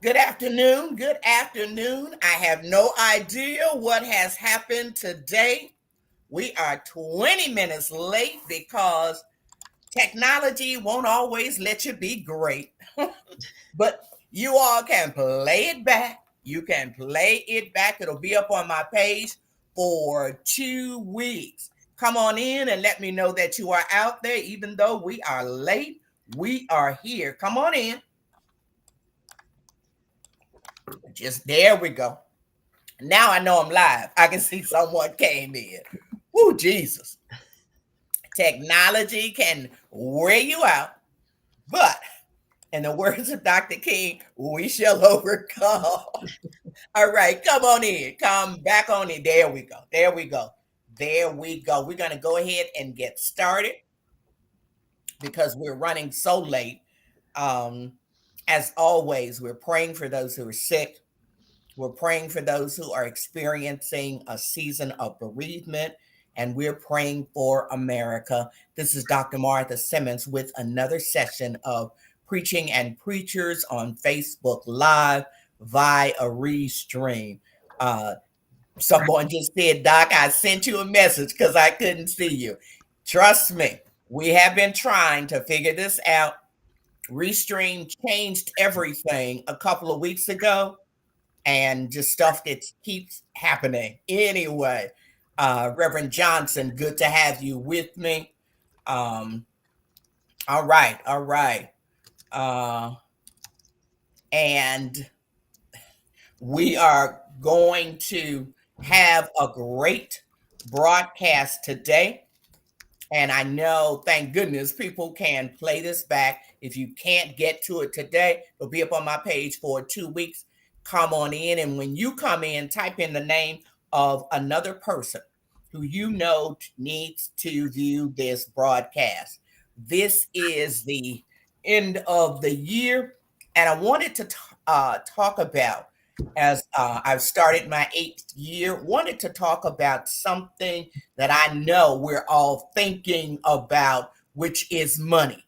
Good afternoon. Good afternoon. I have no idea what has happened today. We are 20 minutes late because technology won't always let you be great. But you all can play it back. You can play it back. It'll be up on my page for 2 weeks. Come on in and let me know that you are out there. Even though we are late, we are here. Come on in. Just there we go. Now I know I'm live. I can see someone came in. Oh, Jesus. Technology can wear you out, but in the words of Dr. King, we shall overcome. All right, come on in. Come back on in. There we go. There we go. There we go. We're going to go ahead and get started because we're running so late. Um, as always, we're praying for those who are sick. We're praying for those who are experiencing a season of bereavement, and we're praying for America. This is Dr. Martha Simmons with another session of Preaching and Preachers on Facebook Live via a restream. Someone just said, Doc, I sent you a message because I couldn't see you. Trust me, we have been trying to figure this out. Restream changed everything a couple of weeks ago and just stuff that keeps happening. Anyway, Reverend Johnson, good to have you with me. All right, all right. And we are going to have a great broadcast today. And I know, thank goodness, people can play this back. If you can't get to it today, it'll be up on my page for 2 weeks. Come on in. And when you come in, type in the name of another person who you know needs to view this broadcast. This is the end of the year. And I wanted to talk about, as I've started my 8th year, wanted to talk about something that I know we're all thinking about, which is money.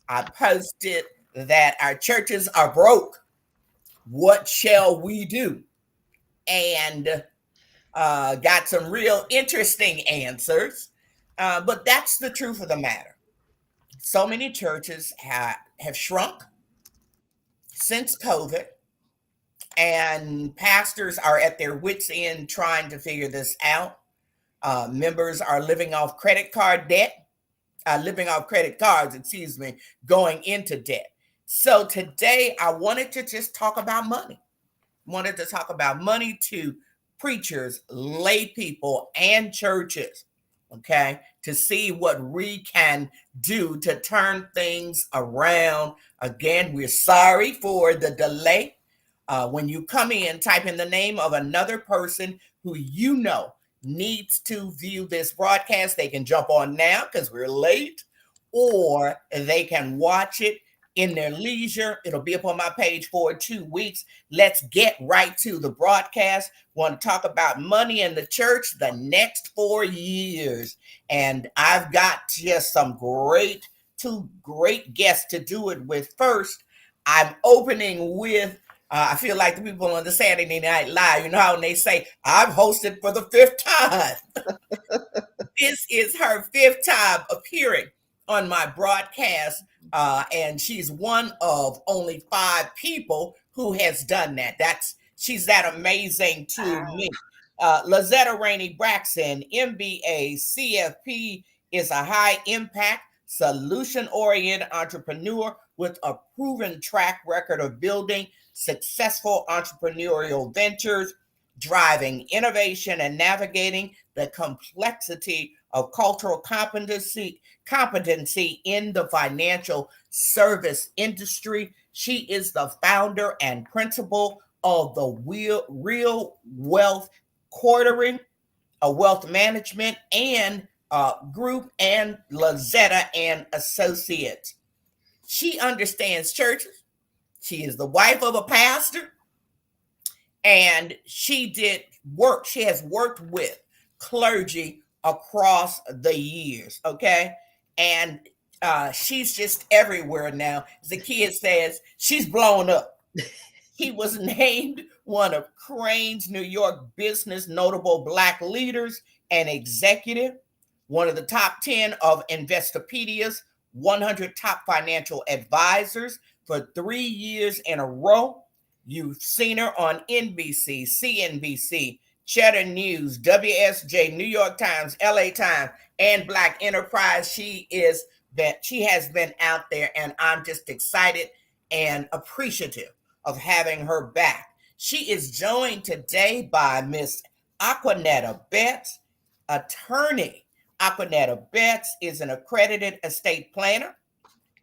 I posted that our churches are broke. What shall we do? And got some real interesting answers. But that's the truth of the matter. So many churches have shrunk since COVID, and pastors are at their wits' end trying to figure this out. Members are living off credit card debt, living off credit cards, going into debt. So today I wanted to just talk about money. Wanted to talk about money to preachers, lay people, and churches, okay, to see what we can do to turn things around. Again, we're sorry for the delay. When you come in, type in the name of another person who you know needs to view this broadcast. They can jump on now because we're late, or they can watch it in their leisure. It'll be up on my page for 2 weeks. Let's get right to the broadcast. Want to talk about money in the church the next 4 years. And I've got just two great guests to do it with. First, I'm opening with I feel like the people on the Saturday Night Live, you know how when they say, I've hosted for the 5th time. This is her 5th time appearing on my broadcast, and she's one of only 5 people who has done that. She's that amazing to me. Lazerra Braxron, MBA, CFP, is a high-impact, solution-oriented entrepreneur with a proven track record of building successful entrepreneurial ventures, driving innovation, and navigating the complexity of cultural competency in the financial service industry. She is the founder and principal of the Real Wealth Quartering, a wealth management and group, and Lazerra and Associates. She understands churches. She is the wife of a pastor, and she has worked with clergy across the years, okay? And she's just everywhere now. As the kid says, she's blown up. He was named one of Crain's New York Business Notable Black Leaders and Executive, one of the top 10 of Investopedia's 100 Top Financial Advisors for 3 years in a row. You've seen her on NBC, CNBC, Cheddar News, WSJ, New York Times, LA Times, and Black Enterprise. She has been out there, and I'm just excited and appreciative of having her back. She is joined today by Miss Aquanetta Betts, attorney. Aquanetta Betts is an accredited estate planner,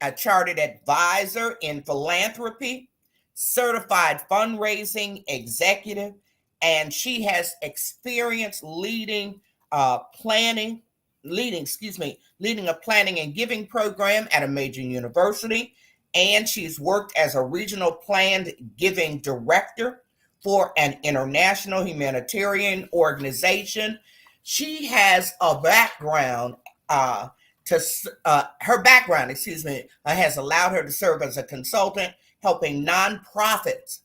a chartered advisor in philanthropy, certified fundraising executive, and she has experience leading a planning and giving program at a major university. And she's worked as a regional planned giving director for an international humanitarian organization. She has a background her background, has allowed her to serve as a consultant, helping nonprofits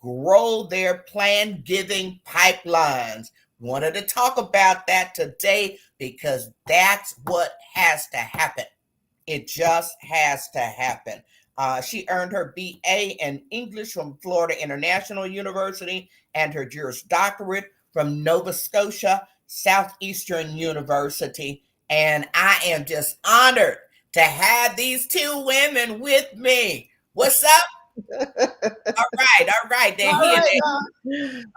grow their planned giving pipelines. Wanted to talk about that today because that's what has to happen. It just has to happen. She earned her BA in English from Florida International University and her Juris Doctorate from Nova Scotia Southeastern University. And I am just honored to have these two women with me. What's up? All right. They're here.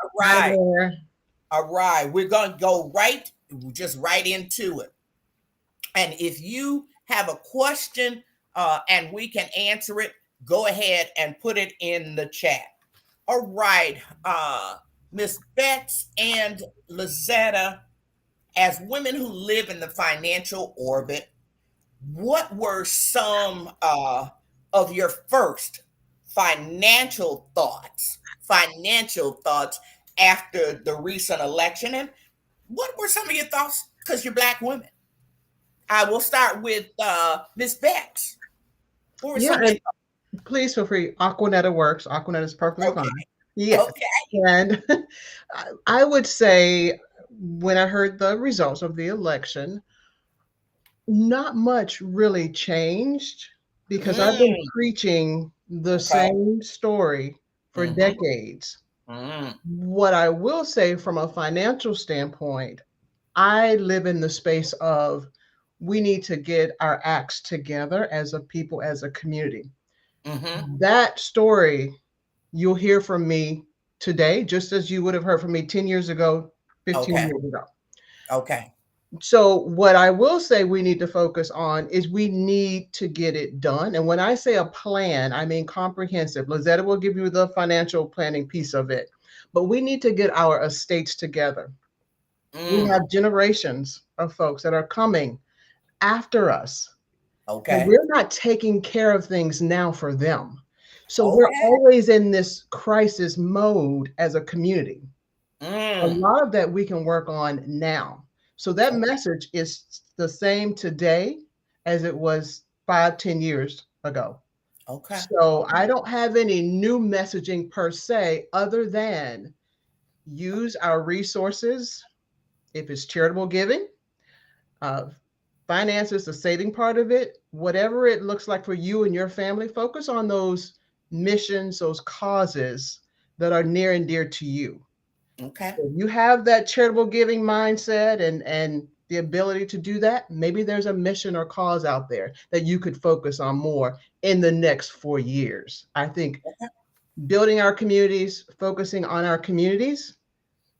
All right. All right. We're going to go right into it. And if you have a question and we can answer it, go ahead and put it in the chat. All right. Miss Betts and Lazerra, as women who live in the financial orbit, what were some of your first financial thoughts after the recent election? And what were some of your thoughts because you're Black women? I will start with Miss Betts. Please feel free. Aquanetta works. Aquanetta is perfectly fine. Yes. Okay. And I would say when I heard the results of the election, not much really changed because I've been preaching the same story for decades. What I will say from a financial standpoint, I live in the space of we need to get our acts together as a people, as a community. That story you'll hear from me today, just as you would have heard from me 10 years ago, 15 years ago. Okay. So what I will say we need to focus on is we need to get it done. And when I say a plan, I mean comprehensive. Lazerra will give you the financial planning piece of it. But we need to get our estates together. We have generations of folks that are coming after us. Okay. And we're not taking care of things now for them. So we're always in this crisis mode as a community. A lot of that we can work on now. So that message is the same today as it was 5-10 years ago. Okay. So I don't have any new messaging per se, other than use our resources. If it's charitable giving, finances, the saving part of it, whatever it looks like for you and your family, focus on those missions, those causes that are near and dear to you. Okay. If you have that charitable giving mindset and the ability to do that, maybe there's a mission or cause out there that you could focus on more in the next 4 years. I think building our communities, focusing on our communities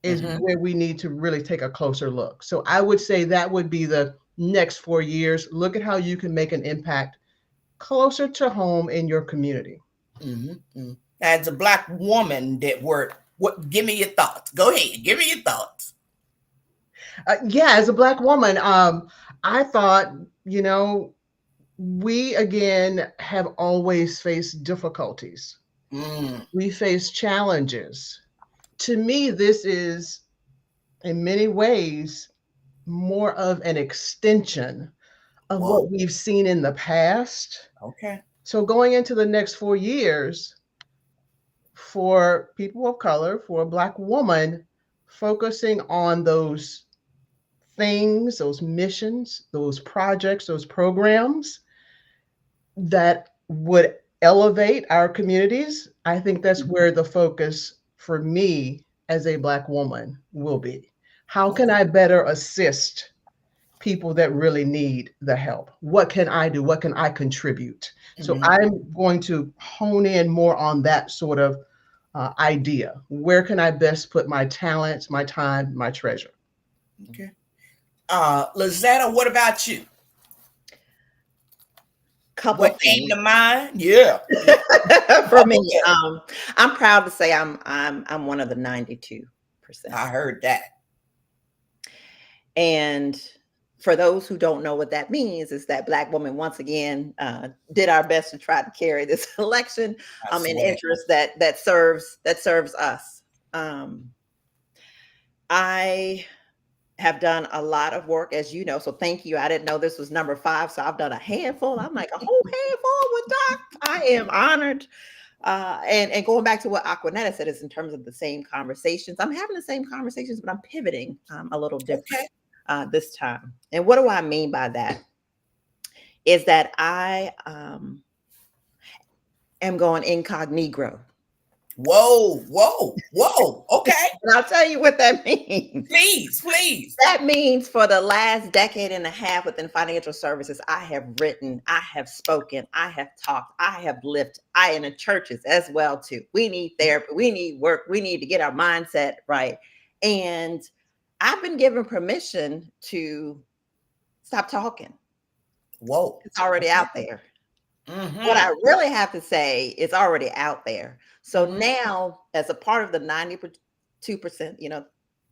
is where we need to really take a closer look. So I would say that would be the next 4 years. Look at how you can make an impact closer to home in your community. As a Black woman, give me your thoughts. Go ahead. Give me your thoughts. As a Black woman, I thought, we again have always faced difficulties. We face challenges. To me, this is in many ways more of an extension of what we've seen in the past. Okay. So going into the next 4 years, for people of color, for a Black woman, focusing on those things, those missions, those projects, those programs that would elevate our communities, I think that's where the focus for me as a Black woman will be. How can I better assist people that really need the help? What can I do? What can I contribute? So Mhm. I'm going to hone in more on that sort of idea. Where can I best put my talents, my time, my treasure? Okay. Lazetta, what about you? Couple What of came things to mind? Yeah. Yeah. for me. Okay. I'm proud to say I'm one of the 92%. I heard that. And for those who don't know what that means, is that Black women once again did our best to try to carry this election I in swear. interest that serves us. I have done a lot of work, as you know. So thank you. I didn't know this was number 5, so I've done a handful. I'm like a whole handful with Doc. I am honored. And going back to what Aquanetta said, is in terms of the same conversations. I'm having the same conversations, but I'm pivoting a little different this time. And what do I mean by that? Is that I am going incognito. Whoa, whoa, whoa. Okay. And I'll tell you what that means. Please, please. That means for the last decade and a half within financial services, I have written, I have spoken, I have talked, I have lived, I in the churches as well too. We need therapy, we need work, we need to get our mindset right. And I've been given permission to stop talking. Whoa. It's already out there. Mm-hmm. What I really have to say is already out there. So Mhm. now, as a part of the 92%,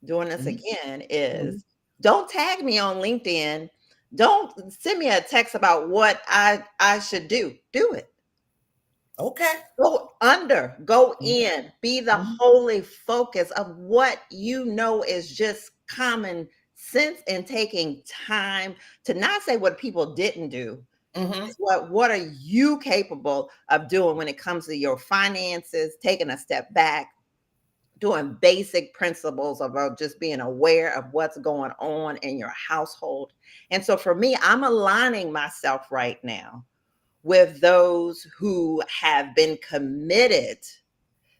doing this Mhm. again is don't tag me on LinkedIn. Don't send me a text about what I should do. Do it. Okay. Go under, go Mhm. in, be the Mhm. holy focus of what you know is just common sense and taking time to not say what people didn't do. Mm-hmm. What are you capable of doing when it comes to your finances, taking a step back, doing basic principles about just being aware of what's going on in your household. And so for me, I'm aligning myself right now with those who have been committed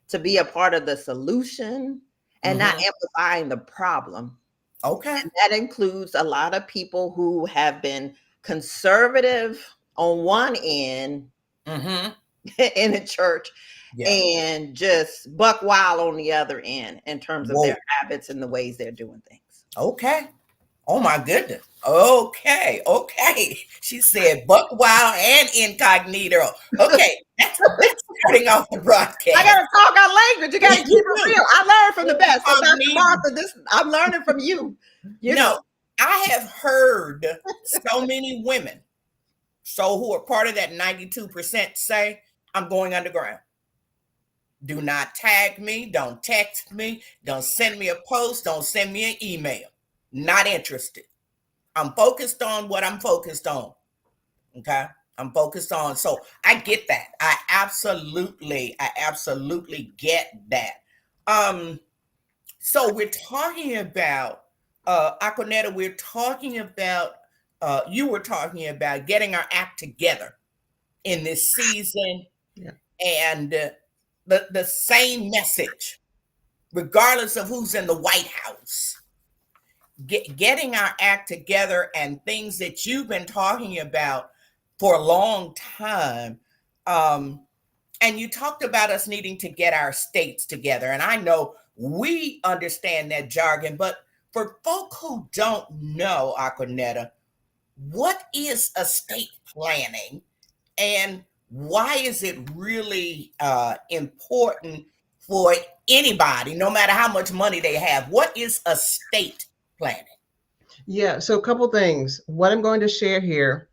to be a part of the solution and not Mm-hmm. amplifying the problem. Okay. And that includes a lot of people who have been conservative on one end Mm-hmm. in the church Yeah. and just buck wild on the other end in terms of Whoa. their habits and the ways they're doing things. Okay. Oh my goodness. Okay. Okay. She said buck wild and incognito. Okay. That's starting off the I broadcast. gotta talk our language. You gotta keep it real. I learned from the best. So Dr. Incognito. Martha, I'm learning from you. No, I have heard so many women, who are part of that 92% say, I'm going underground. Do not tag me. Don't text me. Don't send me a post. Don't send me an email. Not interested. I'm focused on what I'm focused on. Okay. I'm focused on. So I get that. I absolutely get that. So we're talking about Aquanetta, we're talking about you were talking about getting our act together in this season, Yeah. and the same message, regardless of who's in the White House. Getting our act together and things that you've been talking about for a long time. And you talked about us needing to get our states together. And I know we understand that jargon, but for folk who don't know, Aquanetta, what is estate planning and why is it really important for anybody, no matter how much money they have? What is estate planning? Yeah, so a couple things. What I'm going to share here,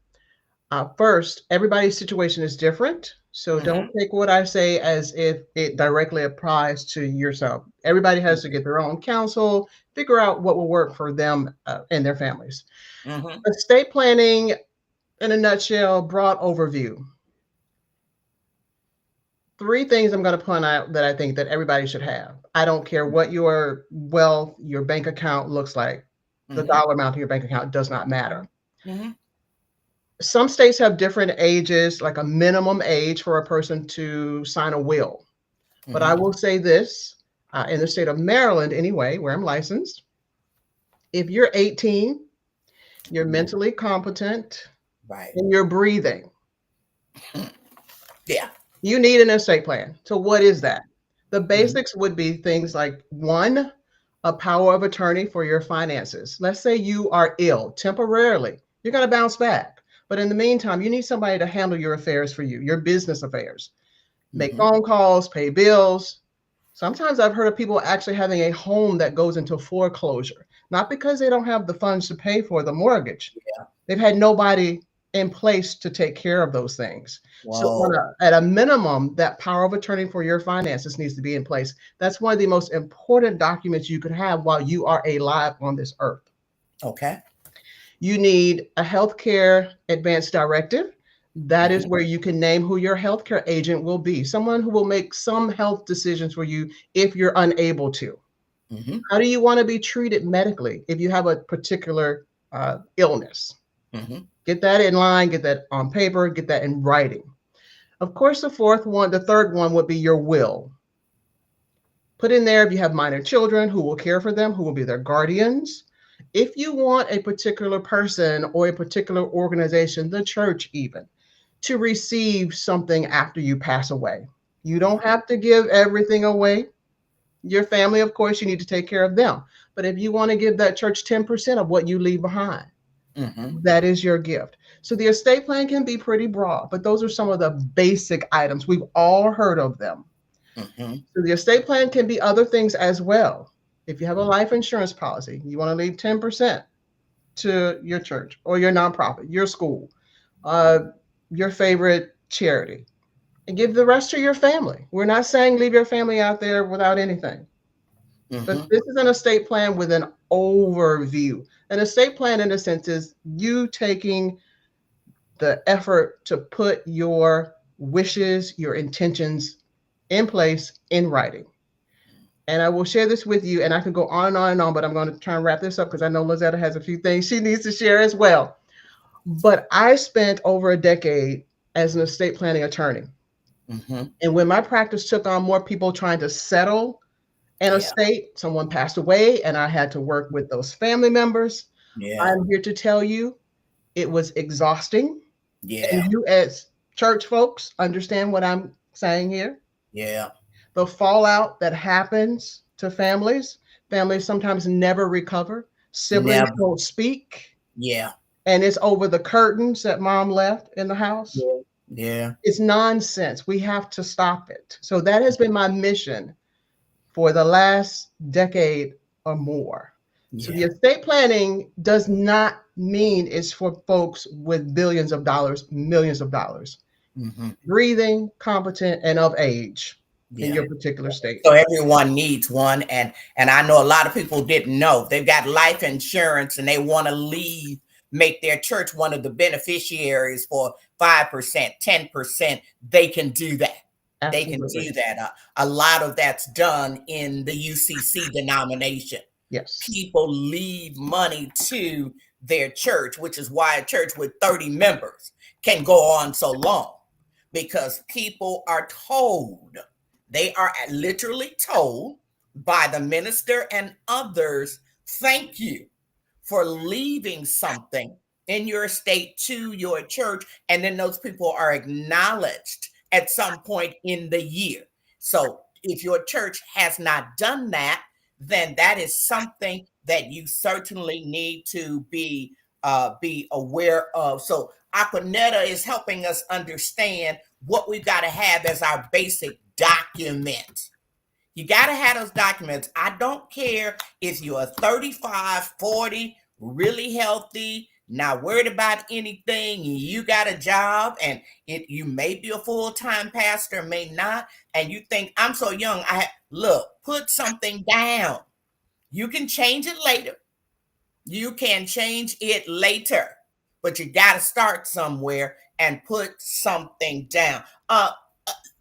first, everybody's situation is different. So don't Mm-hmm. take what I say as if it directly applies to yourself. Everybody has to get their own counsel, figure out what will work for them and their families. Mm-hmm. Estate planning, in a nutshell, broad overview. Three things I'm going to point out that I think that everybody should have. I don't care what your wealth, your bank account looks like. The Mm-hmm. dollar amount of your bank account does not matter. Mm-hmm. Some states have different ages, like a minimum age for a person to sign a will. But I Mm-hmm. will say this, in the state of Maryland, anyway, where I'm licensed, if you're 18, you're mentally competent, Right. and you're breathing, Yeah. you need an estate plan. So, what is that? The Mm-hmm. basics would be things like one, a power of attorney for your finances. Let's say you are ill temporarily, you're going to bounce back. But in the meantime, you need somebody to handle your affairs for you, your business affairs, make Mm-hmm. phone calls, pay bills. Sometimes I've heard of people actually having a home that goes into foreclosure, not because they don't have the funds to pay for the mortgage. Yeah. They've had nobody in place to take care of those things. So, Whoa. at a minimum, that power of attorney for your finances needs to be in place. That's one of the most important documents you could have while you are alive on this earth. Okay. You need a healthcare advance directive. That is Mm-hmm. where you can name who your healthcare agent will be, someone who will make some health decisions for you if you're unable to. Mm-hmm. How do you want to be treated medically if you have a particular illness? Mm-hmm. Get that in line, get that on paper, get that in writing. Of course, the third one would be your will. Put in there if you have minor children, who will care for them, who will be their guardians. If you want a particular person or a particular organization, the church even, to receive something after you pass away. You don't have to give everything away. Your family, of course, you need to take care of them. But if you want to give that church 10% of what you leave behind, Mm-hmm. that is your gift. So the estate plan can be pretty broad, but those are some of the basic items. We've all heard of them. Mm-hmm. So the estate plan can be other things as well. If you have a life insurance policy, you want to leave 10% to your church or your nonprofit, your school, uh, your favorite charity, and give the rest to your family. We're not saying leave your family out there without anything, but Mm-hmm. this is an estate plan with an overview. An estate plan, in a sense, is you taking the effort to put your wishes, your intentions in place in writing. And I will share this with you, and I can go on and on and on, but I'm going to try and wrap this up because I know Lazerra has a few things she needs to share as well. But I spent over a decade as an estate planning attorney. Mm-hmm. And when my practice took on more people trying to settle an Yeah. estate, someone passed away, and I had to work with those family members. Yeah. I'm here to tell you it was exhausting. And Yeah. you, as church folks, understand what I'm saying here. Yeah. The fallout that happens to families, families sometimes never recover, siblings Never. don't speak, Yeah. and it's over the curtains that mom left in the house. Yeah. Yeah. It's nonsense. We have to stop it. So that has been my mission for the last decade or more. So the Yeah. estate planning does not mean it's for folks with billions of dollars, millions of dollars. Mm-hmm. Breathing, competent, and of age in Yeah. your particular state. So everyone needs one, and I know a lot of people didn't know they've got life insurance and they want to make their church one of the beneficiaries for 5%, 10%. They can do that. They can Absolutely. do that. A lot of that's done in the UCC denomination. Yes. People leave money to their church, which is why a church with 30 members can go on so long, because people are told, they are literally told by the minister and others, thank you for leaving something in your estate to your church. And then those people are acknowledged at some point in the year. So if your church has not done that, then that is something that you certainly need to be aware of. So Aquanetta is helping us understand what we've got to have as our basic document. You got to have those documents. I don't care if you're 35, 40, really healthy, not worried about anything, you got a job, and you may be a full-time pastor, may not, and you think, I'm so young, look, put something down. You can change it later. You can change it later, but you got to start somewhere and put something down.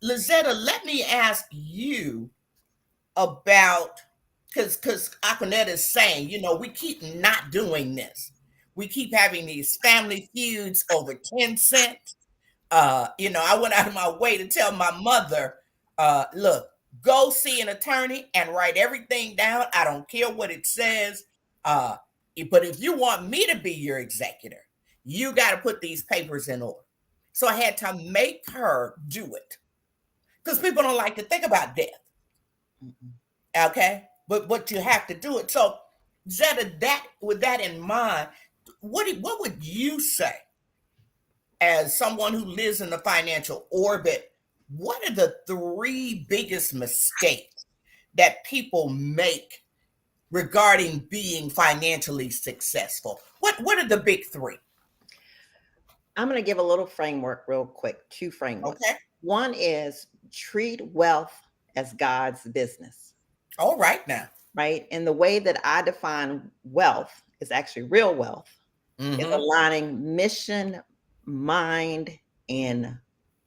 Lazetta, let me ask you about, because Aquanetta is saying, we keep not doing this. We keep having these family feuds over 10 cents. I went out of my way to tell my mother, look, go see an attorney and write everything down. I don't care what it says. But if you want me to be your executor, you got to put these papers in order. So I had to make her do it because people don't like to think about death. Okay. But you have to do it. So Zeta, with that in mind, what would you say as someone who lives in the financial orbit? What are the 3 biggest mistakes that people make regarding being financially successful? What are the big 3? I'm going to give a little framework real quick, 2 frameworks. Okay. One is treat wealth as God's business. All right now. Right? And the way that I define wealth is actually real wealth. Mm-hmm. Is aligning mission, mind, and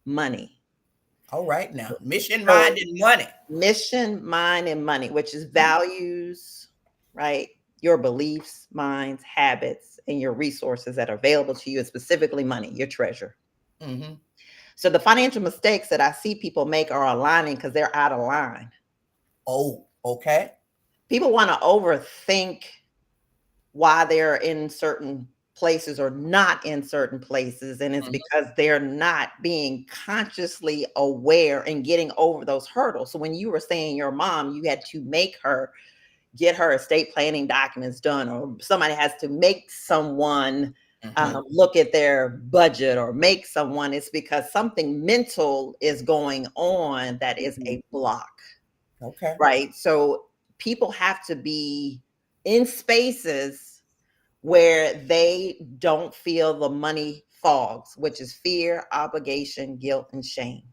money. All right now. Mission, mind, and money. Mission, mind, and money, which is values, right? Your beliefs, minds, habits, and your resources that are available to you, and specifically money, your treasure. Mm-hmm. So the financial mistakes that I see people make are aligning because they're out of line. Oh, okay. People want to overthink why they're in certain places or not in certain places. And it's because they're not being consciously aware and getting over those hurdles. So when you were saying your mom, you had to get her estate planning documents done, or somebody has to make someone look at their budget or make someone, it's because something mental is going on that is a block. Okay. Right. So people have to be in spaces where they don't feel the money fogs, which is fear, obligation, guilt, and shame.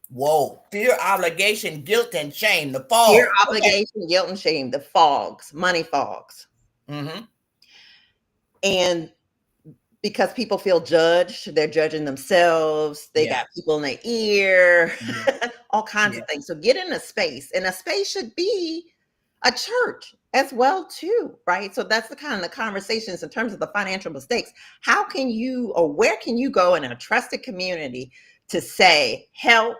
Whoa. Fear, obligation, guilt, and shame. The fog. Fear, obligation, guilt, and shame. The fogs, money fogs. Mm-hmm. And because people feel judged, they're judging themselves. They got people in their ear, all kinds of things. So get in a space, and a space should be a church as well too, right? So that's the kind of the conversations in terms of the financial mistakes. How can you, or where can you go in a trusted community to say, help?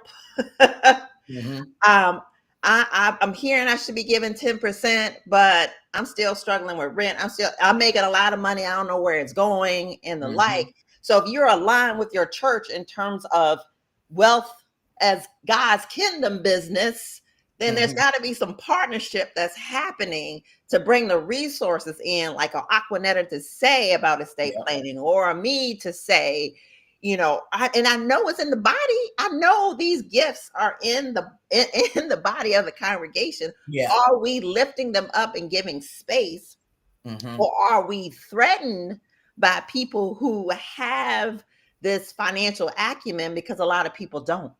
I'm hearing I should be giving 10%, but I'm still struggling with rent. I'm making a lot of money. I don't know where it's going and the like. So if you're aligned with your church in terms of wealth as God's kingdom business, then there's got to be some partnership that's happening to bring the resources in, like an Aquanetta to say about estate planning, or a me to say, I know it's in the body. I know these gifts are in the body of the congregation. Are we lifting them up and giving space, or are we threatened by people who have this financial acumen? Because a lot of people don't.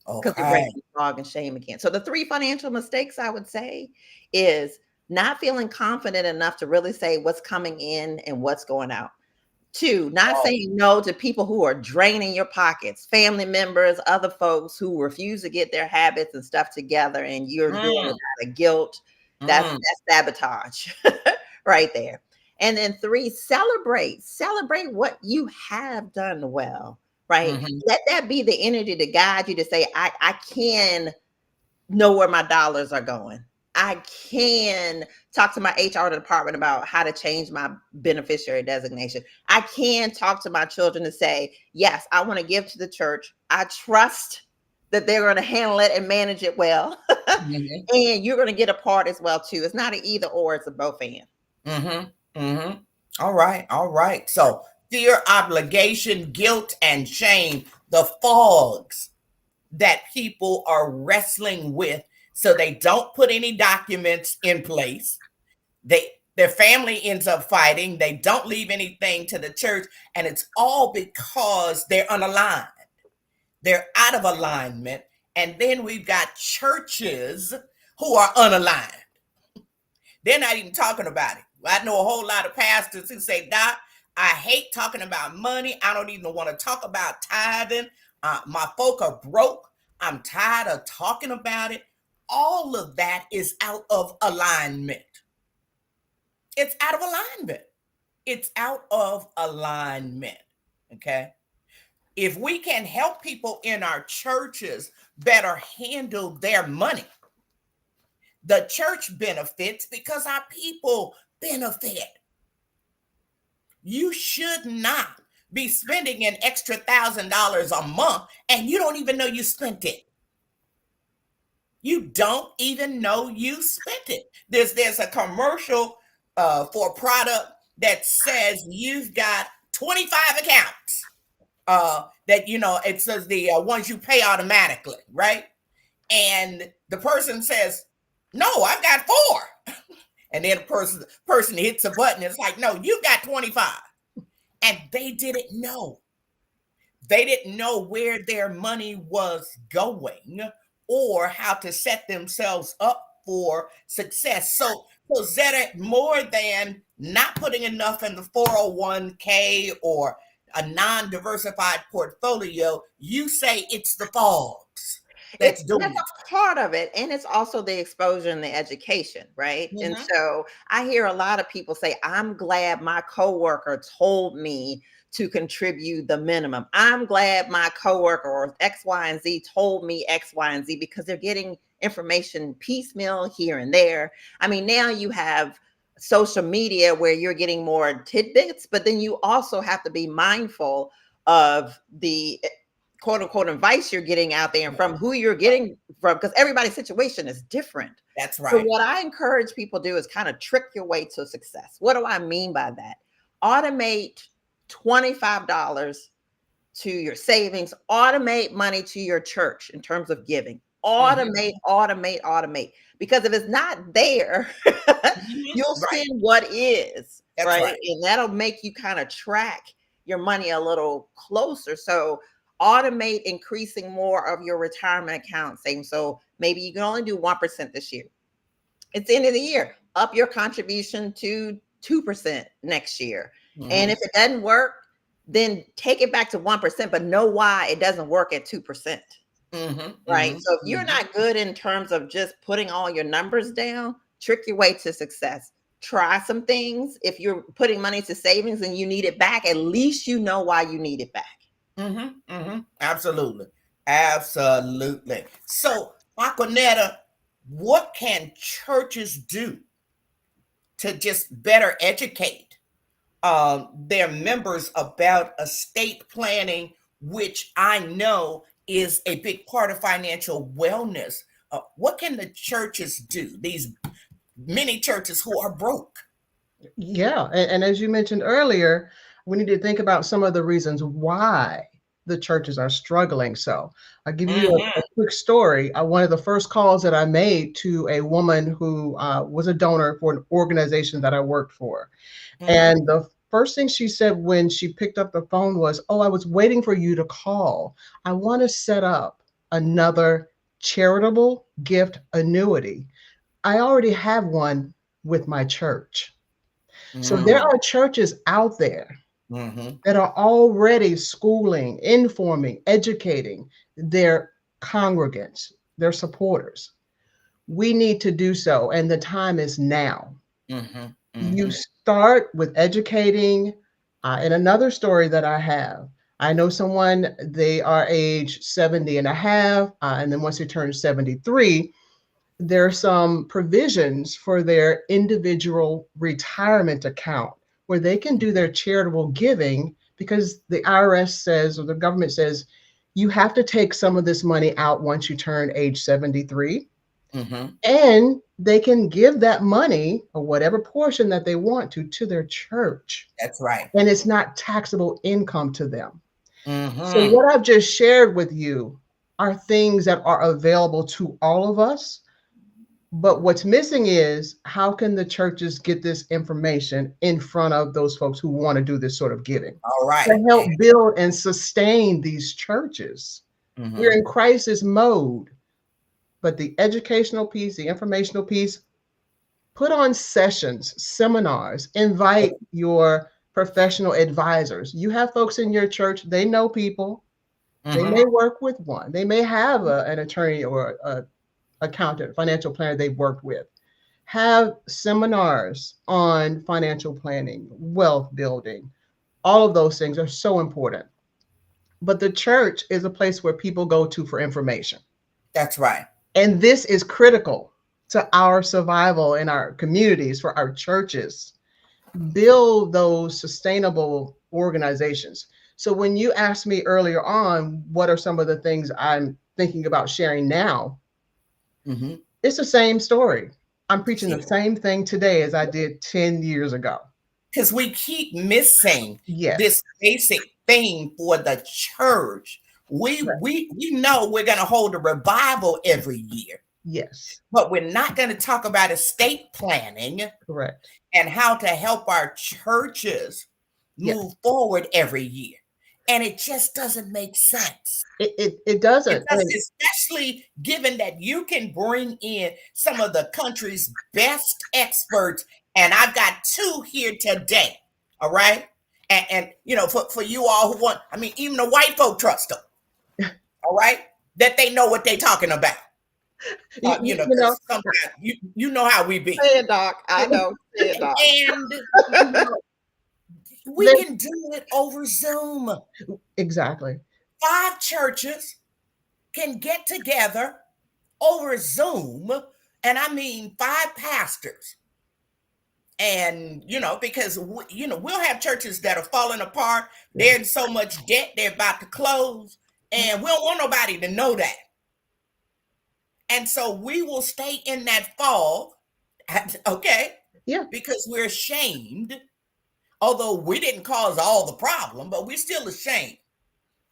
Because they're breaking fog and shame again. So the 3 financial mistakes I would say is not feeling confident enough to really say what's coming in and what's going out. 2, not saying no to people who are draining your pockets, family members, other folks who refuse to get their habits and stuff together, and you're doing it out of guilt. That's sabotage right there. And then 3, celebrate what you have done well. Right. Let that be the energy to guide you to say, I can know where my dollars are going. I can talk to my HR department about how to change my beneficiary designation. I can talk to my children to say, yes, I want to give to the church. I trust that they're going to handle it and manage it well. And you're going to get a part as well, too. It's not an either or, it's a both and. All right. So fear, obligation, guilt, and shame, the fogs that people are wrestling with, so they don't put any documents in place. Their family ends up fighting. They don't leave anything to the church, and it's all because they're unaligned. They're out of alignment. And then we've got churches who are unaligned. They're not even talking about it. I know a whole lot of pastors who say, Doc, I hate talking about money. I don't even want to talk about tithing. My folk are broke. I'm tired of talking about it. All of that is out of alignment. It's out of alignment. It's out of alignment. Okay. If we can help people in our churches better handle their money, the church benefits because our people benefit. You should not be spending an extra $1,000 a month and you don't even know you spent it. You don't even know you spent it. There's a commercial for a product that says you've got 25 accounts. That, you know, it says the ones you pay automatically, right? And the person says, no, I've got 4. And then the person hits a button. It's like, no, you got 25. And they didn't know. They didn't know where their money was going or how to set themselves up for success. So Zeta, more than not putting enough in the 401k or a non-diversified portfolio, you say it's the fogs that's doing That's it. a part of it, and it's also the exposure and the education, right? And so I hear a lot of people say, I'm glad my coworker told me to contribute the minimum. I'm glad my coworker or X, Y, and Z told me X, Y, and Z, because they're getting information piecemeal here and there. I mean, now you have social media where you're getting more tidbits, but then you also have to be mindful of the quote unquote advice you're getting out there and from who you're getting from, because everybody's situation is different. That's So right. what I encourage people to do is kind of trick your way to success. What do I mean by that? Automate $25 to your savings, automate money to your church in terms of giving. Automate. Because if it's not there, you'll Right. spend what is, That's right? right. And that'll make you kind of track your money a little closer. So automate increasing more of your retirement account savings. So maybe you can only do 1% this year. It's the end of the year. Up your contribution to 2% next year. And if it doesn't work, then take it back to 1%, but know why it doesn't work at 2%. Right. So if you're not good in terms of just putting all your numbers down, trick your way to success. Try some things. If you're putting money to savings and you need it back, at least you know why you need it back. Absolutely. Absolutely. So, Aquanetta, what can churches do to just better educate their members about estate planning, which I know is a big part of financial wellness? What can the churches do? These many churches who are broke. Yeah, and as you mentioned earlier, we need to think about some of the reasons why the churches are struggling. So I'll give you a quick story. One of the first calls that I made to a woman who was a donor for an organization that I worked for. And the first thing she said when she picked up the phone was, oh, I was waiting for you to call. I want to set up another charitable gift annuity. I already have one with my church. So there are churches out there that are already schooling, informing, educating their congregants, their supporters. We need to do so, and the time is now. You start with educating. And another story that I have, I know someone, they are age 70 and a half, and then once they turn 73, there are some provisions for their individual retirement account where they can do their charitable giving, because the IRS says, or the government says, you have to take some of this money out once you turn age 73. And they can give that money, or whatever portion that they want to their church. That's right. And it's not taxable income to them. So what I've just shared with you are things that are available to all of us. But what's missing is, how can the churches get this information in front of those folks who want to do this sort of giving? All right. To help build and sustain these churches. We're in crisis mode. But the educational piece, the informational piece, put on sessions, seminars, invite your professional advisors. You have folks in your church, they know people. They Mm-hmm. may work with one. They may have an attorney or a accountant, financial planner they've worked with. Have seminars on financial planning, wealth building. All of those things are so important. But the church is a place where people go to for information. That's right. And this is critical to our survival in our communities, for our churches. Build those sustainable organizations. So when you asked me earlier on, what are some of the things I'm thinking about sharing now? Mm-hmm. It's the same story. I'm preaching the same thing today as I did 10 years ago. Because we keep missing Yes. this basic thing for the church. Right. We know we're going to hold a revival every year, Yes. but we're not going to talk about estate planning Correct. and how to help our churches Yes. move forward every year. And it just doesn't make sense. It doesn't. It does, especially given that you can bring in some of the country's best experts, and I've got two here today. All right. And you know, for you all who want, I mean, even the white folk trust them. All right. That they know what they're talking about. You know, you know, because sometimes you know how we be. Say it, Doc. I know. Say it, Doc. And you know, we can do it over Zoom. exactly. 5 churches can get together over Zoom, and I mean 5 pastors. And you know, because you know, we'll have churches that are falling apart. They're in so much debt, they're about to close, and we don't want nobody to know that. And so we will stay in that fog, okay? Yeah. Because we're ashamed, although we didn't cause all the problem, but we're still ashamed.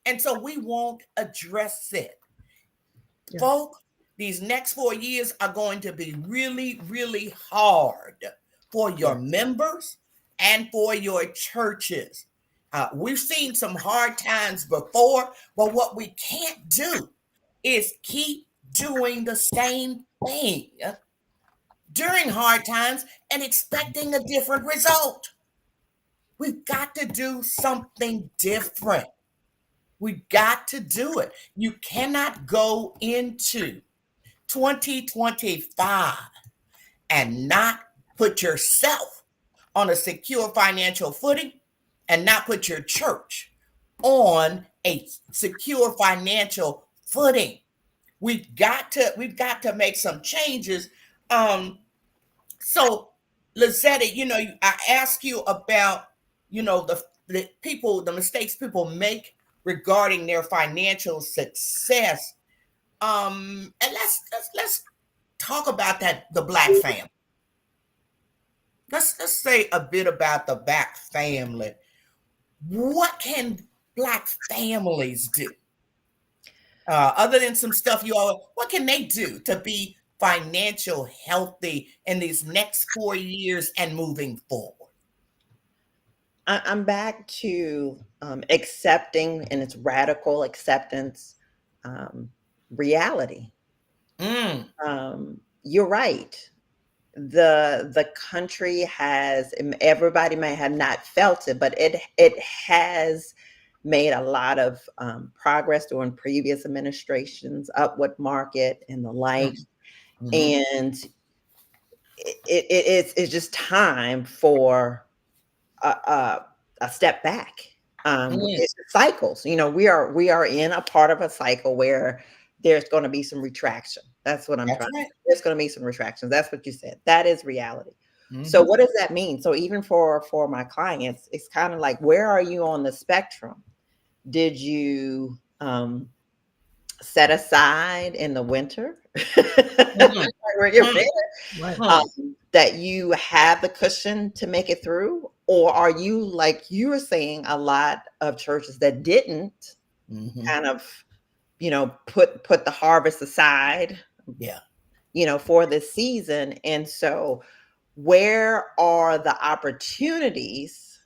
And so we won't address it. Yeah. Folk, these next 4 years are going to be really, really hard for your members and for your churches. We've seen some hard times before, but what we can't do is keep doing the same thing during hard times and expecting a different result. We've got to do something different. We got to do it. You cannot go into 2025 and not put yourself on a secure financial footing and not put your church on a secure financial footing. We've got to make some changes. So Lazetta, you know, I asked you about, you know, the mistakes people make regarding their financial success. And let's talk about that, the Black family. Let's say a bit about the Black family. What can Black families do? Other than some stuff what can they do to be financial healthy in these next 4 years and moving forward? I'm back to accepting, and it's radical acceptance, reality. You're right. The country has, everybody may have not felt it, but it has made a lot of progress during previous administrations, upward market and the like. And it's just time for a step back. It's cycles. You know, we are in a part of a cycle where there's going to be some retraction. That's what I'm trying. Right. There's going to be some retractions. That's what you said. That is reality. So what does that mean? So even for my clients, it's kind of like, where are you on the spectrum? Did you set aside in the winter that you have the cushion to make it through? Or are you, like you were saying, a lot of churches that didn't kind of, you know, put the harvest aside, you know, for this season? And so where are the opportunities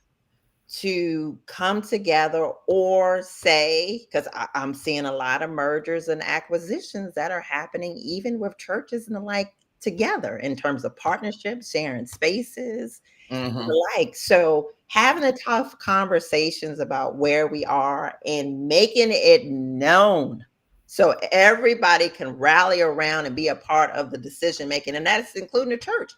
to come together, or say, because I'm seeing a lot of mergers and acquisitions that are happening even with churches and the like together in terms of partnerships, sharing spaces, Mhm. the like. So having the tough conversations about where we are and making it known so everybody can rally around and be a part of the decision making, and that's including the church.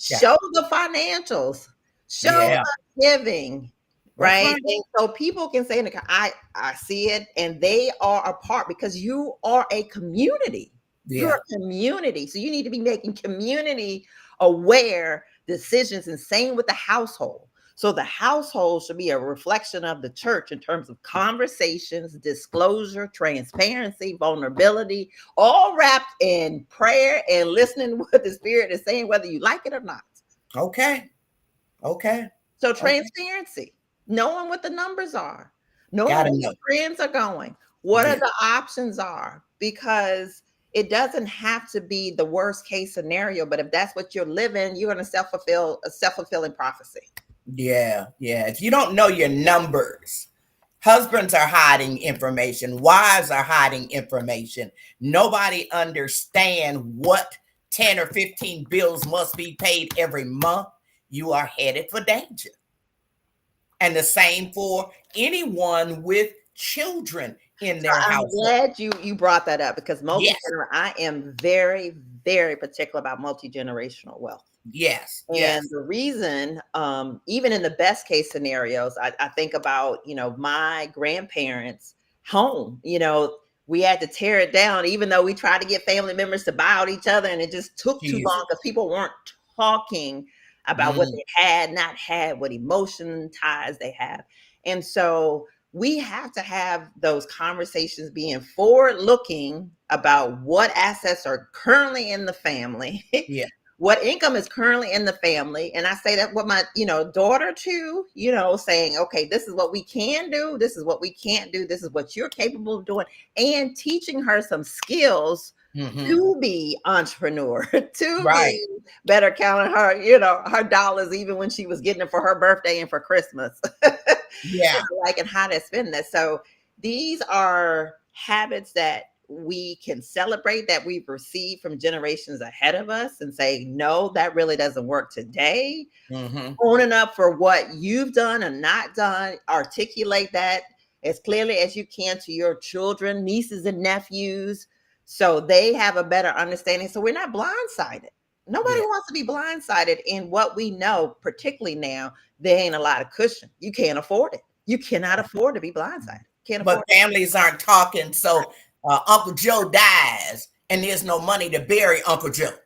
Yeah. Show the financials, show Yeah. the giving, That's right? right. And so people can say, I see it, and they are a part because you are a community. You're Yeah. a community. So you need to be making community aware decisions, and same with the household. So the household should be a reflection of the church in terms of conversations, disclosure, transparency, vulnerability, all wrapped in prayer and listening to what the Spirit is saying, whether you like it or not. Okay. Okay. So Okay. transparency, knowing what the numbers are, knowing Gotta where know. your friends are going, what are Yeah. the options are, because it doesn't have to be the worst case scenario, but if that's what you're living, you're going to self-fulfill a self-fulfilling prophecy. Yeah. Yeah. If you don't know your numbers, husbands are hiding information, wives are hiding information. Nobody understand what 10 or 15 bills must be paid every month. You are headed for danger. And the same for anyone with children in So their I'm household. glad you brought that up, because Yes. I am very, very particular about multi-generational wealth. Yes. And Yes. the reason, even in the best case scenarios, I think about, my grandparents' home. We had to tear it down, even though we tried to get family members to buy out each other, and it just took too Jesus. long because people weren't talking about what Mm. they had, not had, what emotion ties they have. And so we have to have those conversations, being forward looking about what assets are currently in the family. Yeah. What income is currently in the family. And I say that with my, daughter too, saying, okay, this is what we can do. This is what we can't do. This is what you're capable of doing. And teaching her some skills Mm-hmm. to be entrepreneur, to Right. be better counting her, her dollars, even when she was getting it for her birthday and for Christmas. Yeah. Like, and how to spend that. So these are habits that we can celebrate, that we've received from generations ahead of us, and say, no, that really doesn't work today. Mm-hmm. Owning up for what you've done and not done, articulate that as clearly as you can to your children, nieces and nephews, so they have a better understanding. So we're not blindsided. Nobody Yeah. wants to be blindsided in what we know, particularly now. There ain't a lot of cushion. You can't afford it. You cannot afford to be blindsided. Can't afford But families aren't talking. So Uncle Joe dies and there's no money to bury Uncle Joe. it.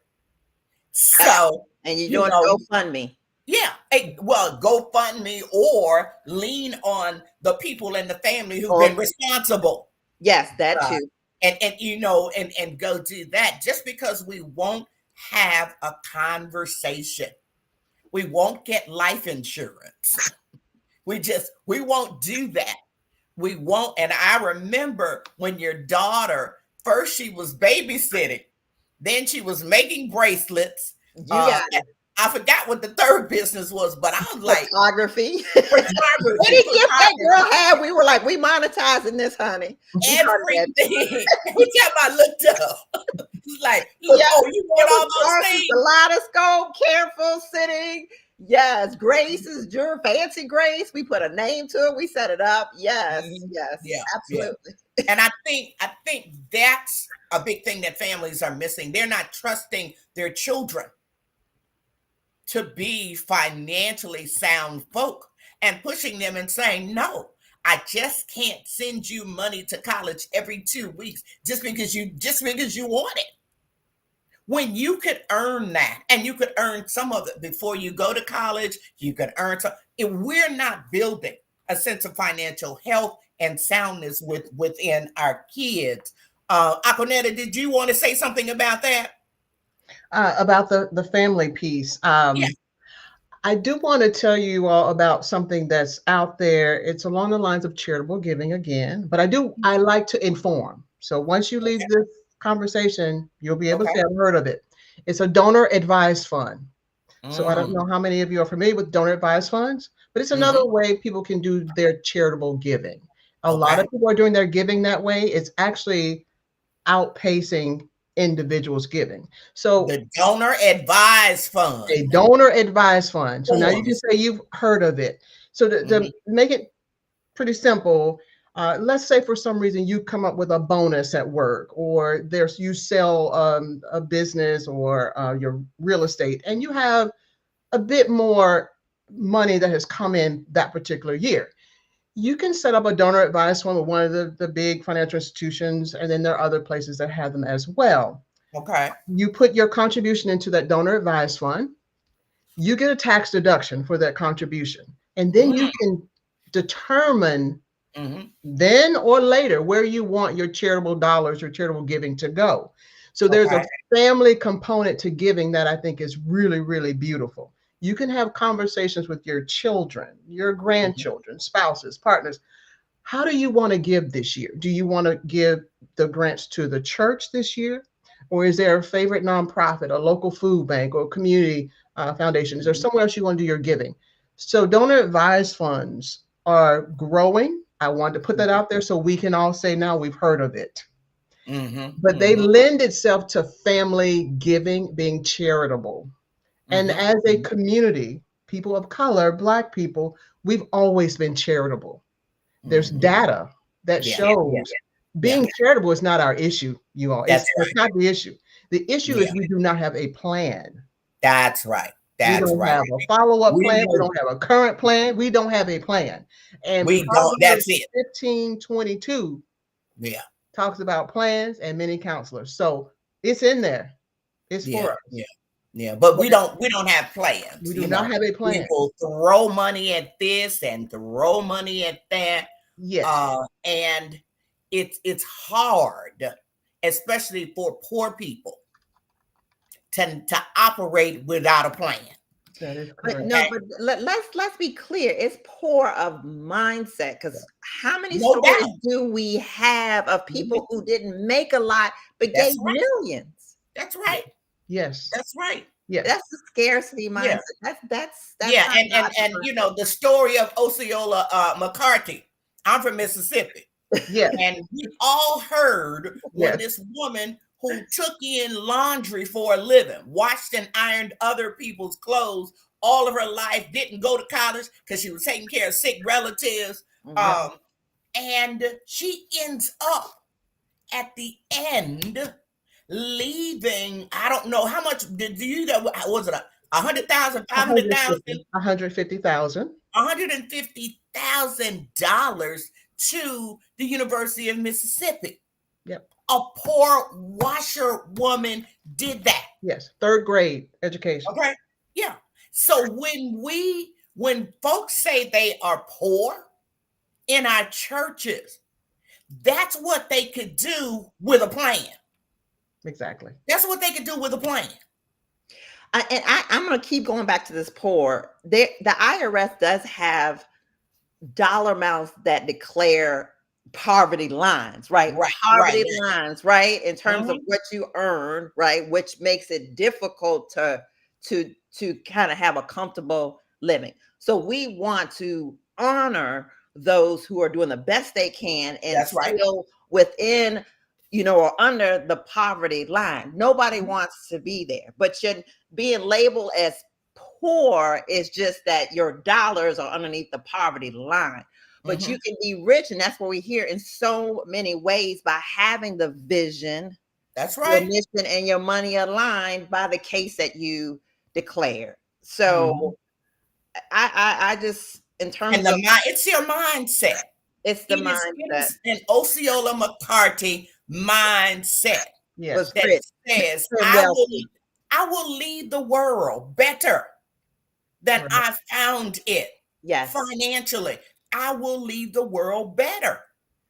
So, And you're you doing know, a GoFundMe. yeah, well, GoFundMe or lean on the people in the family who've Or been responsible. yes, that Uh, too. and go do that. Just because we won't have a conversation, we won't get life insurance. We won't do that. We won't. And I remember when your daughter, first she was babysitting, then she was making bracelets. You got it. I forgot what the third business was, but I was like, Photography. photography, Any gift that girl had, we were like, we monetizing this, honey. everything. Every time I looked up, it's like, look, Yeah, oh, you want all those the things? kaleidoscope, careful sitting. Yes, Grace is your fancy Grace. We put a name to it. We set it up. Yes, Mhm. yes, Yeah, yeah. absolutely. And I think that's a big thing that families are missing. They're not trusting their children to be financially sound folk, and pushing them and saying, no, I just can't send you money to college every 2 weeks just because you want it. When you could earn that, and you could earn some of it before you go to college, you could earn some. If we're not building a sense of financial health and soundness within our kids, Aquanetta, did you want to say something about that? About the family piece. Yeah. I do want to tell you all about something that's out there. It's along the lines of charitable giving again, but I like to inform. So once you leave Okay. this conversation, you'll be able to Okay. say, I've heard of it. It's a donor advised fund. So I don't Mm. know how many of you are familiar with donor advised funds, but it's another Hmm. way people can do their charitable giving. A lot Okay. of people are doing their giving that way. It's actually outpacing individuals giving. So the donor advised fund. a donor advised fund. So now you can Forms. say you've heard of it. So to Mhm. make it pretty simple, let's say for some reason you come up with a bonus at work, or you sell a business or your real estate, and you have a bit more money that has come in that particular year. You can set up a donor advised fund with one of the big financial institutions, and then there are other places that have them as well. Okay. You put your contribution into that donor advised fund, you get a tax deduction for that contribution, and then you can determine then or later where you want your charitable dollars or charitable giving to go. So there's a family component to giving that I think is really, really beautiful. You can have conversations with your children, your grandchildren, spouses, partners. How do you want to give this year? Do you want to give the grants to the church this year? Or is there a favorite nonprofit, a local food bank, or community foundation? Is there somewhere else you want to do your giving? So donor advised funds are growing. I wanted to put that out there so we can all say now we've heard of it. But they lend itself to family giving, being charitable. And as a community, people of color, Black people, we've always been charitable. There's data that shows being charitable is not our issue, you all. It's not the issue. The issue is we do not have a plan. That's right. We don't have a follow-up plan. We don't have a current plan. We don't have a plan. And we don't. That's it. 15:22 talks about plans and many counselors. So it's in there. It's for us. Yeah, but we don't have plans. We do not have a plan. People throw money at this and throw money at that. Yes. And it's hard, especially for poor people, to operate without a plan. That is correct. But no, but let's be clear. It's poor of mindset, because how many stories do we have of people who didn't make a lot but gave millions? That's right. Yes. That's right. Yeah. That's the scarcity mindset. That's and you know the story of Osceola McCarthy. I'm from Mississippi. Yeah. And we all heard when this woman who took in laundry for a living, washed and ironed other people's clothes all of her life, didn't go to college because she was taking care of sick relatives. And she ends up at the end leaving, I don't know how much did you that was it 100,000, 500,000, 150,000, $150,000 to the University of Mississippi. Yep. A poor washerwoman did that. Yes, third grade education. Okay. Yeah. So when folks say they are poor in our churches, that's what they could do with a plan. Exactly. That's what they could do with a plan. I'm going to keep going back to this poor. The IRS does have dollar amounts that declare poverty lines, right? Poverty lines, right? In terms of what you earn, right? Which makes it difficult to kind of have a comfortable living. So we want to honor those who are doing the best they can and still within, or under the poverty line. Nobody wants to be there, but being labeled as poor is just that your dollars are underneath the poverty line. But you can be rich, and that's what we hear in so many ways by having the vision, that's right, your mission, and your money aligned by the case that you declare. So I just, in terms of it's your mindset. It's the mindset. An Osceola McCarthy mindset. Yes. That says I will leave the world better than I found it. Yes. Financially, I will leave the world better.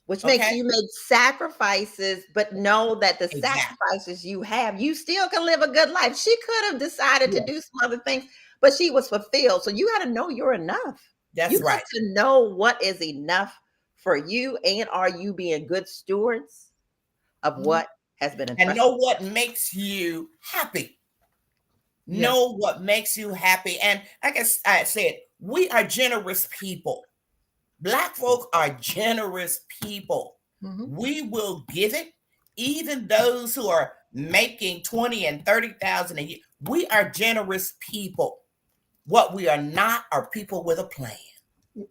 Which makes you make sacrifices, but know that the sacrifices you have, you still can live a good life. She could have decided to do some other things, but she was fulfilled. So you got to know you're enough. That's right. You got to know what is enough for you, and are you being good stewards of what has been entrusted? And know what makes you happy. Know what makes you happy. And like I said, we are generous people. Black folk are generous people. We will give it even those who are making 20 and 30,000 a year, we are generous people. What we are not are people with a plan.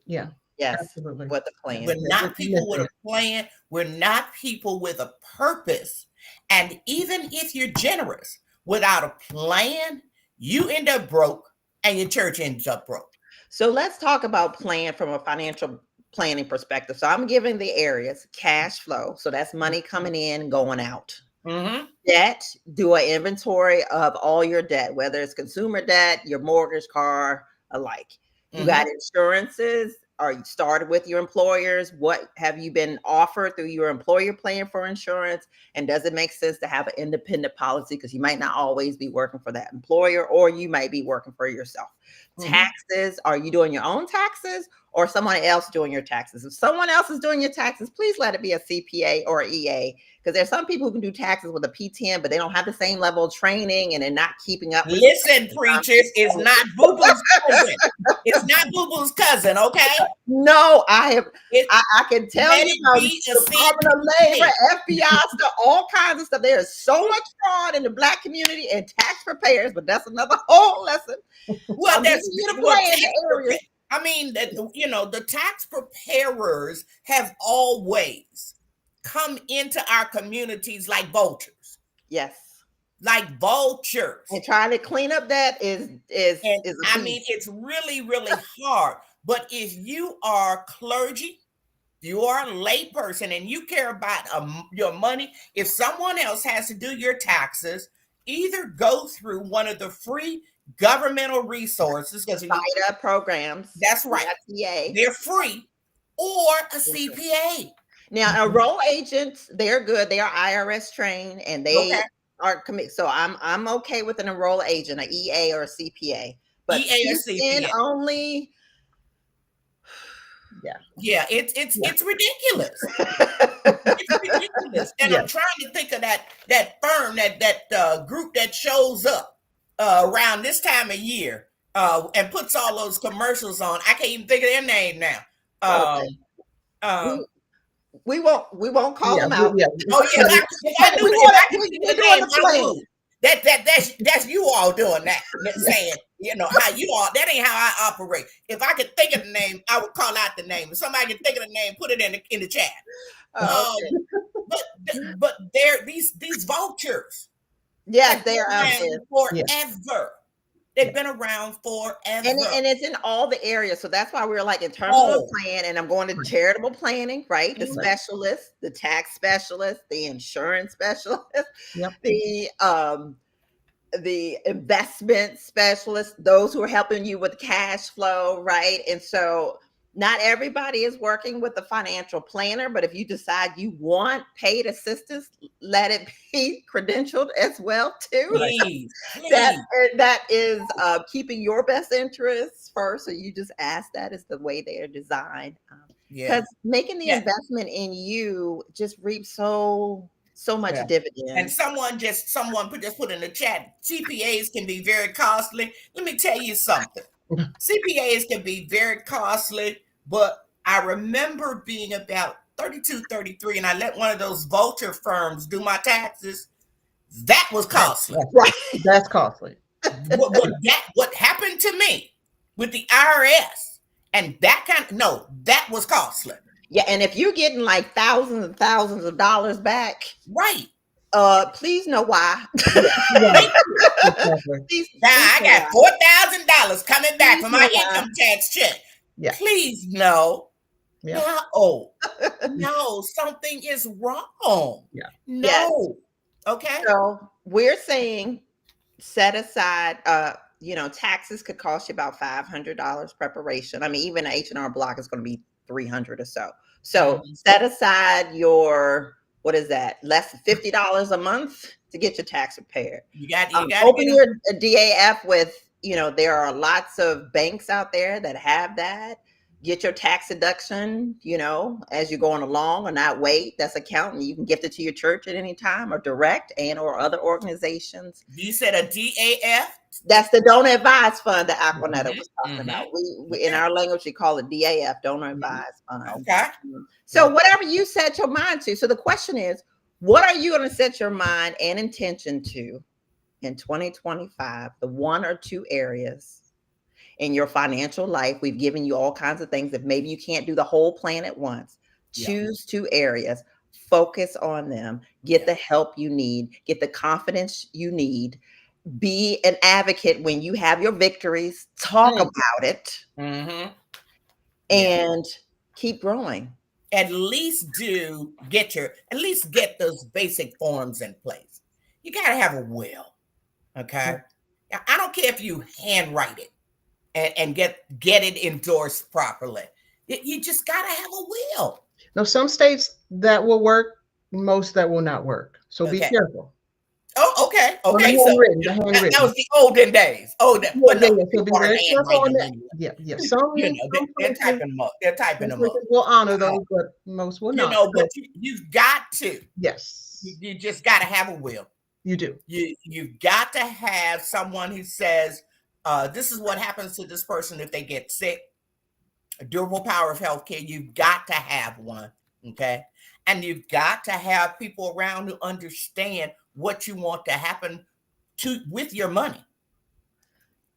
Yeah. Yes. Absolutely. With the plan. We're not people with a plan. We're not people with a purpose. And even if you're generous without a plan, you end up broke and your church ends up broke. So let's talk about plan from a financial planning perspective. So I'm giving the areas: cash flow. So that's money coming in, going out. Mm-hmm. Debt, do an inventory of all your debt, whether it's consumer debt, your mortgage, car, alike. You got insurances. Are you started with your employers? What have you been offered through your employer plan for insurance? And does it make sense to have an independent policy? Because you might not always be working for that employer, or you might be working for yourself. Taxes, are you doing your own taxes or someone else doing your taxes? If someone else is doing your taxes, please let it be a CPA or EA, because there's some people who can do taxes with a P10, but they don't have the same level of training and they're not keeping up. Listen, preachers, it's not Boo Boo's cousin. It's not Boo Boo's cousin, okay? No, I can tell you about Department of Labor, FBI stuff, all kinds of stuff. There is so much fraud in the Black community and tax preparers, but that's another whole lesson. Well, I mean, the tax preparers have always come into our communities like vultures. Yes. Like vultures. And trying to clean up that is I mean, it's really, really hard. But if you are clergy, you are a lay person, and you care about your money, if someone else has to do your taxes, either go through one of the free governmental resources, because FIDA programs. That's right. They're free, or a CPA. Now, enroll agents, they're good. They are IRS trained, and they are committed. So I'm okay with an enroll agent, an EA or a CPA. But EA or CPA only. Yeah, it's ridiculous. It's ridiculous. And I'm trying to think of that firm, that group that shows up around this time of year and puts all those commercials on. I can't even think of their name now. We won't call them out. Yeah. Oh yeah, I knew the name. That's you all doing that, saying, how you all, that ain't how I operate. If I could think of the name, I would call out the name. If somebody can think of the name, put it in the chat. But they're these vultures. Yes, they are out there forever. They've been around forever. And it's in all the areas. So that's why we're like, in terms of a plan, and I'm going to charitable planning, right? The specialist, the tax specialist, the insurance specialist, the investment specialist, those who are helping you with cash flow, right? And so not everybody is working with a financial planner, but if you decide you want paid assistance, let it be credentialed as well too. Please. That is keeping your best interests first. So you just ask, that is the way they are designed. Because making the investment in you just reaps so much dividend. And someone just put in the chat, CPAs can be very costly. Let me tell you something. CPAs can be very costly, but I remember being about 32, 33, and I let one of those vulture firms do my taxes. That was costly. Right. That's costly. What happened to me with the IRS and that was costly. Yeah, and if you're getting like thousands and thousands of dollars back, right? Please know why. I got $4,000 coming back from my income tax check. Yeah. Please no. Yeah. No, something is wrong. Yeah. No. Yes. Okay. So we're saying set aside, taxes could cost you about $500 preparation. I mean, even an H&R Block is going to be $300 or so. So set aside your, what is that? Less than $50 a month to get your tax prepared. You got open your DAF with, there are lots of banks out there that have that. Get your tax deduction, as you're going along, or not wait. That's accounting. You can gift it to your church at any time, or direct or other organizations. You said a DAF? That's the donor advised fund that Aquanetta was talking about. We in our language, we call it DAF, donor advised fund. Okay. So whatever you set your mind to. So the question is, What are you going to set your mind and intention to in 2025? The one or two areas in your financial life. We've given you all kinds of things. If maybe you can't do the whole plan at once, Yeah. choose two areas, focus on them, get the help you need, get the confidence you need, be an advocate when you have your victories, talk about it, Mm-hmm. and keep growing. At least get those basic forms in place. You got to have a will. Okay. I don't care if you handwrite it and get it endorsed properly. You just got to have a will. Now, some states that will work, most that will not work. So be Okay. careful. Oh, okay. So Okay. the So handwritten, that was the olden days. Oh, Yeah, but no, yeah. So people be aren't very careful handwriting on them that. anyway. Yeah. You know, Some they're places, typing them up. They're typing some them up. places will honor those, but most will You not. know, but So, you've got to. yes, You just got to have a will. you do. You've got to have someone who says, this is what happens to this person if they get sick. A durable power of healthcare. You've got to have one. Okay. And you've got to have people around who understand what you want to happen with your money.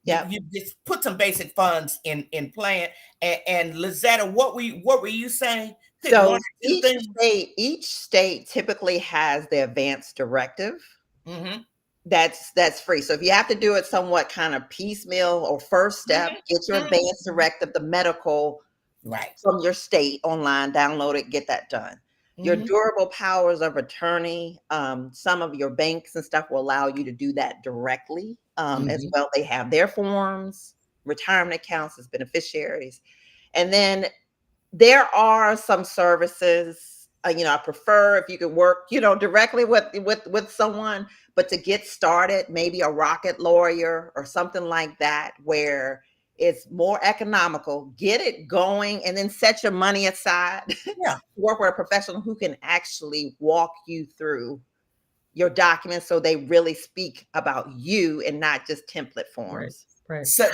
Yeah. You just put some basic funds in plan. And Lazerra, what were you saying? Pick one So or two things. each state typically has the advance directive. Mm-hmm. That's free. So if you have to do it somewhat kind of piecemeal or first step, get your advance directive, the medical Right. from your state online, download it, get that done. Your durable powers of attorney, some of your banks and stuff will allow you to do that directly as well. They have their forms, retirement accounts as beneficiaries. And then there are some services, I prefer if you could work, directly with someone, but to get started, maybe a rocket lawyer or something like that, where it's more economical, get it going, and then set your money aside. Yeah. Work with a professional who can actually walk you through your documents so they really speak about you and not just template forms. Right. So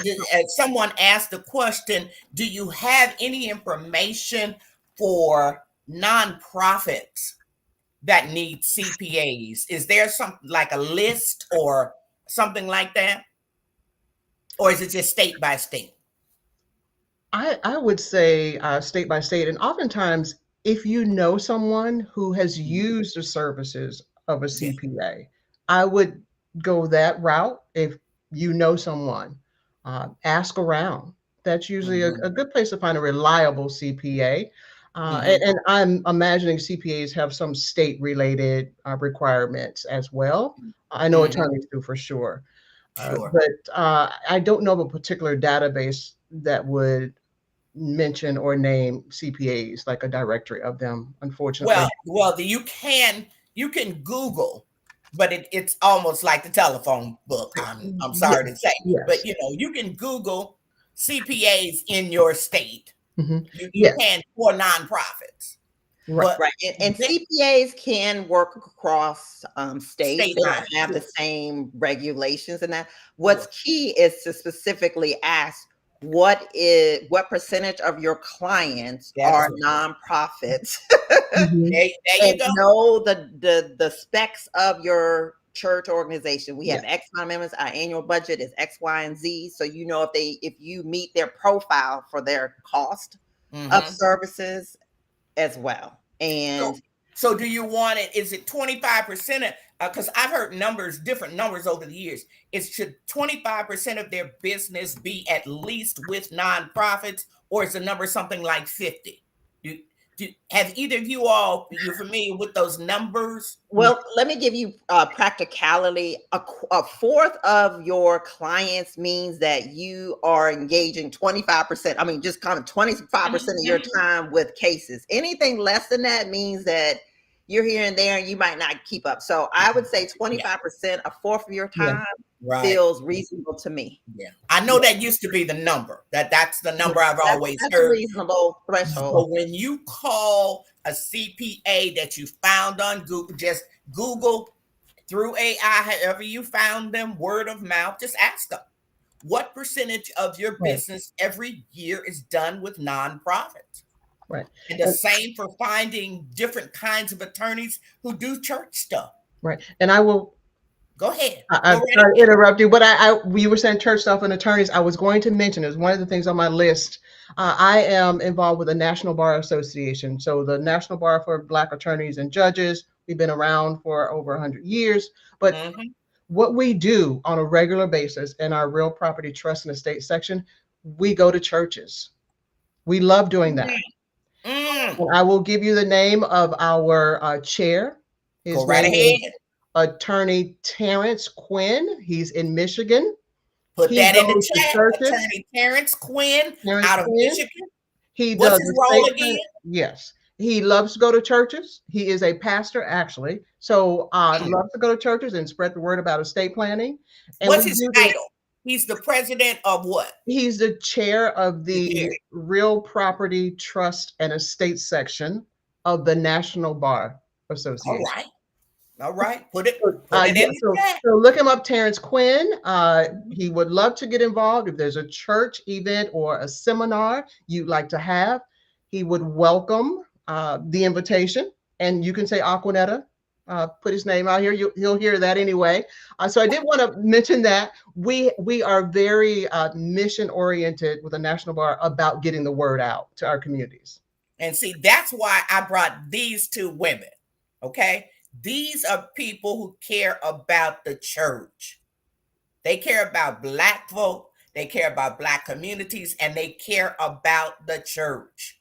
someone asked the question, do you have any information for nonprofits that need CPAs? Is there something like a list or something like that? Or is it just state by state? I would say state by state. And oftentimes, if you know someone who has used the services of a Yeah. CPA, I would go that route. If you know someone, ask around. That's usually a good place to find a reliable CPA. And I'm imagining CPAs have some state related requirements as well. I know attorneys do for sure. Sure. But I don't know of a particular database that would mention or name CPAs, like a directory of them, unfortunately. Well, you can Google, but it's almost like the telephone book. I'm sorry to say, but Yes. you can Google CPAs in your state. Mhm. You Yes. can for nonprofits, Right. but Right. And CPAs can work across states. state They line. don't have the same regulations and that. What's key is to specifically ask what percentage of your clients That's are it. nonprofits Mhm. There you and go. know the specs of your church organization. We have Yeah. X amount of members, our annual budget is X, Y, and Z. So you know if you meet their profile for their cost of services as well. And So do you want it? Is it 25%? Because I've heard different numbers over the years. Should 25% of their business be at least with nonprofits, or is the number something like 50? Have either of you're familiar with those numbers? well, let me give you practicality. A fourth of your clients means that you are engaging 25%. I mean, just kind of 25% of your time with cases. Anything less than that means that you're here and there and you might not keep up. So I would say 25%, a fourth of your Yeah. time Right. feels reasonable to me. Yeah. I know that used to be the number. That's the number I've always That's a heard. reasonable threshold. So when you call a CPA that you found on Google, just Google through AI, however you found them, word of mouth, just ask them, what percentage of your business every year is done with nonprofits? Right. And the same for finding different kinds of attorneys who do church stuff. Right. And I will. Go ahead. I'm sorry to interrupt you, but you were saying church stuff and attorneys. I was going to mention, is one of the things on my list. I am involved with the National Bar Association. So the National Bar for Black Attorneys and Judges, we've been around for over 100 years. But what we do on a regular basis in our real property trust and estate section, we go to churches. We love doing that. And I will give you the name of our chair. Go right ahead. Attorney Terrence Quinn. He's in Michigan. Put that in the chat. Attorney Terrence Quinn out of Michigan. What's his role again? Yes. He loves to go to churches. He is a pastor, actually. So loves to go to churches and spread the word about estate planning. And what's his title? He's the president of what? He's the chair of the Real Property Trust and Estate section of the National Bar Association. All right. Put it in the chat. So look him up, Terrence Quinn. He would love to get involved. If there's a church event or a seminar you'd like to have, he would welcome the invitation. And you can say Aquanetta, put his name out here. He'll hear that anyway. So I did want to mention that we are very mission oriented with the National Bar about getting the word out to our communities. And see, that's why I brought these two women. Okay. These are people who care about the church. They care about Black folk. They care about Black communities, and they care about the church.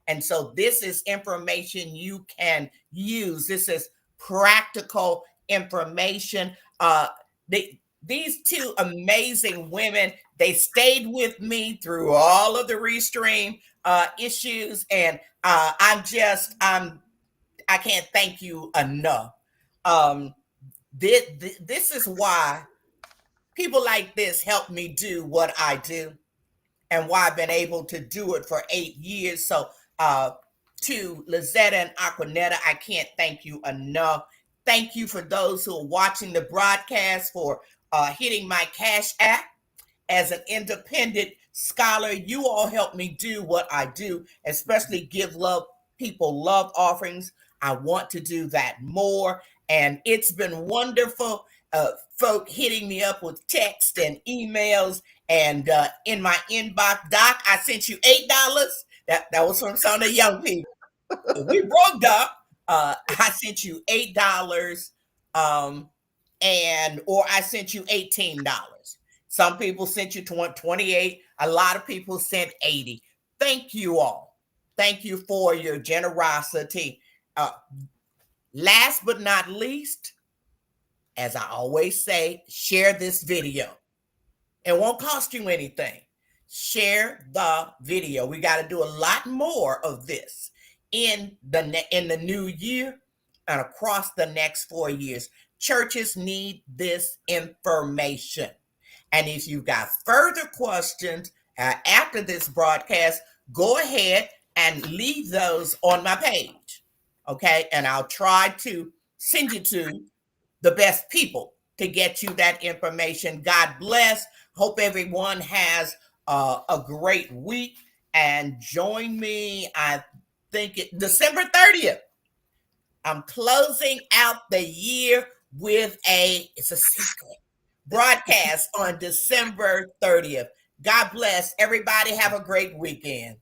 And so this is information you can use. This is practical information. These two amazing women, they stayed with me through all of the Restream issues. And I can't thank you enough. This is why people like this help me do what I do, and why I've been able to do it for 8 years. So to Lazerra and Aquanetta, I can't thank you enough. Thank you for those who are watching the broadcast for hitting my Cash App. As an independent scholar, you all help me do what I do, especially give people love offerings. I want to do that more. And it's been wonderful. Folk hitting me up with text and emails and in my inbox. Doc, I sent you $8. That was from some of the young people. We broke, Doc. I sent you $8 or I sent you $18. Some people sent you 28. A lot of people sent 80. Thank you all. Thank you for your generosity. Last but not least, as I always say, share this video. It won't cost you anything. Share the video. We got to do a lot more of this in the new year and across the next 4 years. Churches need this information. And if you've got further questions after this broadcast, go ahead and leave those on my page. Okay. And I'll try to send you to the best people to get you that information. God bless. Hope everyone has a great week. And join me, I think December 30th. I'm closing out the year with it's a secret broadcast on December 30th. God bless. Everybody have a great weekend.